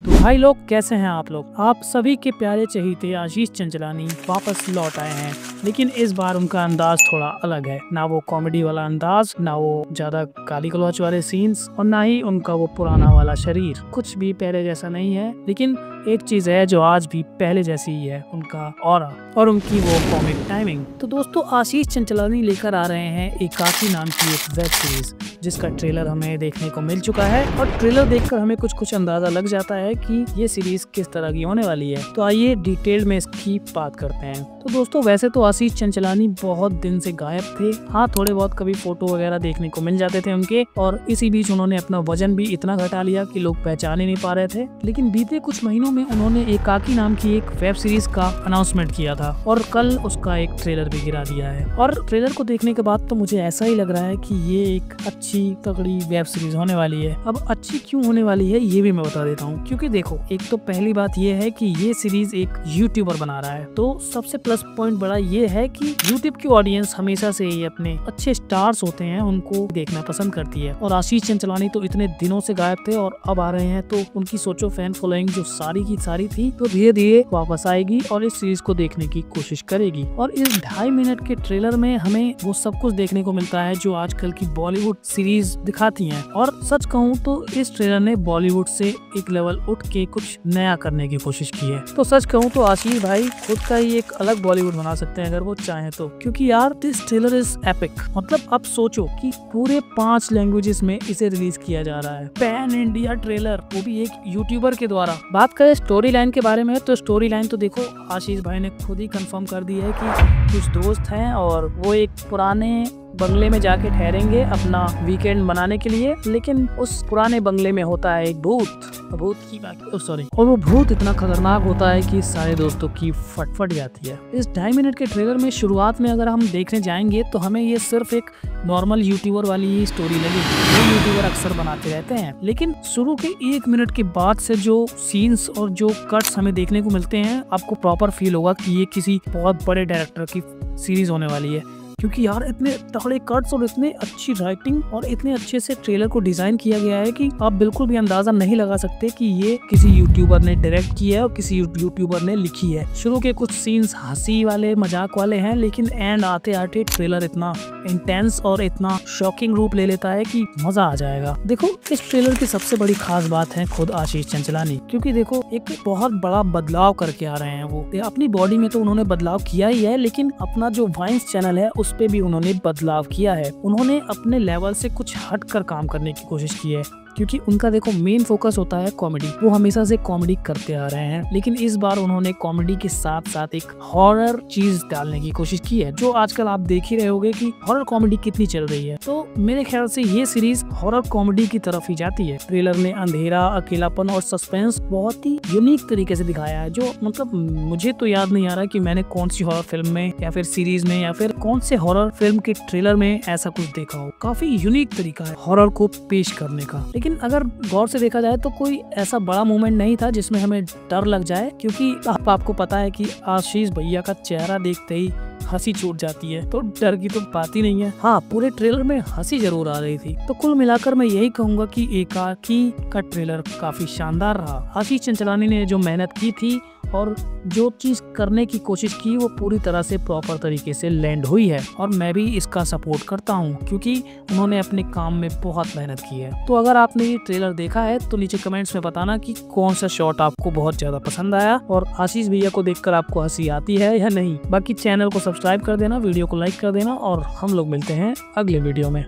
तो भाई लोग कैसे हैं आप लोग। आप सभी के प्यारे चहीते आशीष चंचलानी वापस लौट आए हैं, लेकिन इस बार उनका अंदाज थोड़ा अलग है। ना वो कॉमेडी वाला अंदाज, ना वो ज्यादा गाली गलौच वाले सीन्स, और ना ही उनका वो पुराना वाला शरीर। कुछ भी पहले जैसा नहीं है, लेकिन एक चीज है जो आज भी पहले जैसी ही है, उनका ऑरा और उनकी वो कॉमिक टाइमिंग। तो दोस्तों, आशीष चंचलानी लेकर आ रहे हैं एकाकी नाम की एक वेब सीरीज, जिसका ट्रेलर हमें देखने को मिल चुका है। और ट्रेलर देखकर हमें कुछ अंदाजा लग जाता है कि ये सीरीज किस तरह की होने वाली है। तो आइए डिटेल में इसकी बात करते हैं। तो दोस्तों, वैसे तो आशीष चंचलानी बहुत दिन से गायब थे। हाँ, थोड़े बहुत कभी फोटो वगैरह देखने को मिल जाते थे उनके, और इसी बीच उन्होंने अपना वजन भी इतना घटा लिया कि लोग पहचान ही नहीं पा रहे थे। लेकिन बीते कुछ महीनों में उन्होंने एकाकी नाम की एक वेब सीरीज का अनाउंसमेंट किया था, और कल उसका एक ट्रेलर भी गिरा दिया है। और ट्रेलर को देखने के बाद तो मुझे ऐसा ही लग रहा है कि ये एक अच्छी तगड़ी वेब सीरीज होने वाली है। अब अच्छी क्यों होने वाली है ये भी मैं बता देता हूँ। क्योंकि देखो, एक तो पहली बात ये है कि ये सीरीज एक यूट्यूबर बना रहा है, तो सबसे प्लस पॉइंट बड़ा ये है कि यूट्यूब की ऑडियंस हमेशा से ही अपने अच्छे स्टार्स होते हैं उनको देखना पसंद करती है। और आशीष चंचलानी तो इतने दिनों से गायब थे, और अब आ रहे हैं तो उनकी सोचो फैन फॉलोइंग जो सारी की सारी थी, तो धीरे धीरे वापस आएगी और इस सीरीज को देखने की कोशिश करेगी। और इस 2.5 मिनट के ट्रेलर में हमें वो सब कुछ देखने को मिलता है जो आजकल की बॉलीवुड सीरीज दिखाती हैं। और सच कहूँ तो इस ट्रेलर ने बॉलीवुड से एक लेवल उठ के कुछ नया करने की कोशिश की है। तो सच कहूँ तो आशीष भाई खुद का ही एक अलग बॉलीवुड बना सकते हैं अगर वो चाहें तो। क्योंकि यार, दिस ट्रेलर इज एपिक। मतलब अब सोचो कि पूरे 5 लैंग्वेजेस में इसे रिलीज किया जा रहा है, पैन इंडिया ट्रेलर, वो भी एक यूट्यूबर के द्वारा। बात करें स्टोरी लाइन के बारे में, तो स्टोरी लाइन तो देखो आशीष भाई ने खुद ही कंफर्म कर दी है कि कुछ दोस्त हैं और वो एक पुराने बंगले में जाके ठहरेंगे अपना वीकेंड मनाने के लिए। लेकिन उस पुराने बंगले में होता है एक भूत की बात सॉरी और वो भूत इतना खतरनाक होता है कि सारे दोस्तों की फट जाती है। इस 2.5 मिनट के ट्रेलर में शुरुआत में अगर हम देखने जाएंगे तो हमें ये सिर्फ एक नॉर्मल यूट्यूबर वाली ही स्टोरी लगेगी, जो यूट्यूबर अक्सर बनाते रहते हैं। लेकिन शुरू के 1 मिनट के बाद से जो सीन्स और जो कट्स हमें देखने को मिलते हैं, आपको प्रॉपर फील होगा कि ये किसी बहुत बड़े डायरेक्टर की सीरीज होने वाली है। क्योंकि यार, इतने तगड़े कट्स और इतने अच्छी राइटिंग और इतने अच्छे से ट्रेलर को डिजाइन किया गया है कि आप बिल्कुल भी अंदाजा नहीं लगा सकते कि ये किसी यूट्यूबर ने डायरेक्ट किया है और किसी यूट्यूबर ने लिखी है। शुरू के कुछ सीन्स हंसी वाले, मजाक वाले हैं, लेकिन एंड आते आते ट्रेलर इतना इंटेंस और इतना शॉकिंग रूप ले लेता है कि मजा आ जाएगा। देखो, इस ट्रेलर की सबसे बड़ी खास बात है खुद आशीष चंचलानी। क्योंकि देखो, एक बहुत बड़ा बदलाव करके आ रहे हैं वो। अपनी बॉडी में तो उन्होंने बदलाव किया ही है, लेकिन अपना जो वाइन्स चैनल है उस पे भी उन्होंने बदलाव किया है। उन्होंने अपने लेवल से कुछ हटकर काम करने की कोशिश की है। क्योंकि उनका देखो मेन फोकस होता है कॉमेडी, वो हमेशा से कॉमेडी करते आ रहे हैं। लेकिन इस बार उन्होंने कॉमेडी के साथ साथ एक हॉरर चीज डालने की कोशिश की है, जो आजकल आप देख ही रहे होगे कि हॉरर कॉमेडी कितनी चल रही है। तो मेरे ख्याल से ये सीरीज हॉरर कॉमेडी की तरफ ही जाती है। ट्रेलर ने अंधेरा, अकेलापन और सस्पेंस बहुत ही यूनिक तरीके से दिखाया है, जो मतलब मुझे तो याद नहीं आ रहा कि मैंने कौन सी हॉरर फिल्म में या फिर सीरीज में या फिर कौन से हॉरर फिल्म के ट्रेलर में ऐसा कुछ देखा हो। काफी यूनिक तरीका है हॉरर को पेश करने का। लेकिन अगर गौर से देखा जाए तो कोई ऐसा बड़ा मोमेंट नहीं था जिसमें हमें डर लग जाए। क्योंकि आपको पता है कि आशीष भैया का चेहरा देखते ही हंसी छूट जाती है, तो डर की तो बात ही नहीं है। हाँ, पूरे ट्रेलर में हंसी जरूर आ रही थी। तो कुल मिलाकर मैं यही कहूंगा कि एकाकी का ट्रेलर काफी शानदार रहा। आशीष चंचलानी ने जो मेहनत की थी और जो चीज करने की कोशिश की, वो पूरी तरह से प्रॉपर तरीके से लैंड हुई है। और मैं भी इसका सपोर्ट करता हूँ, क्योंकि उन्होंने अपने काम में बहुत मेहनत की है। तो अगर आपने ये ट्रेलर देखा है तो नीचे कमेंट्स में बताना कि कौन सा शॉट आपको बहुत ज्यादा पसंद आया और आशीष भैया को देखकर आपको हंसी आती है या नहीं। बाकी चैनल को सब्सक्राइब कर देना, वीडियो को लाइक कर देना, और हम लोग मिलते हैं अगले वीडियो में।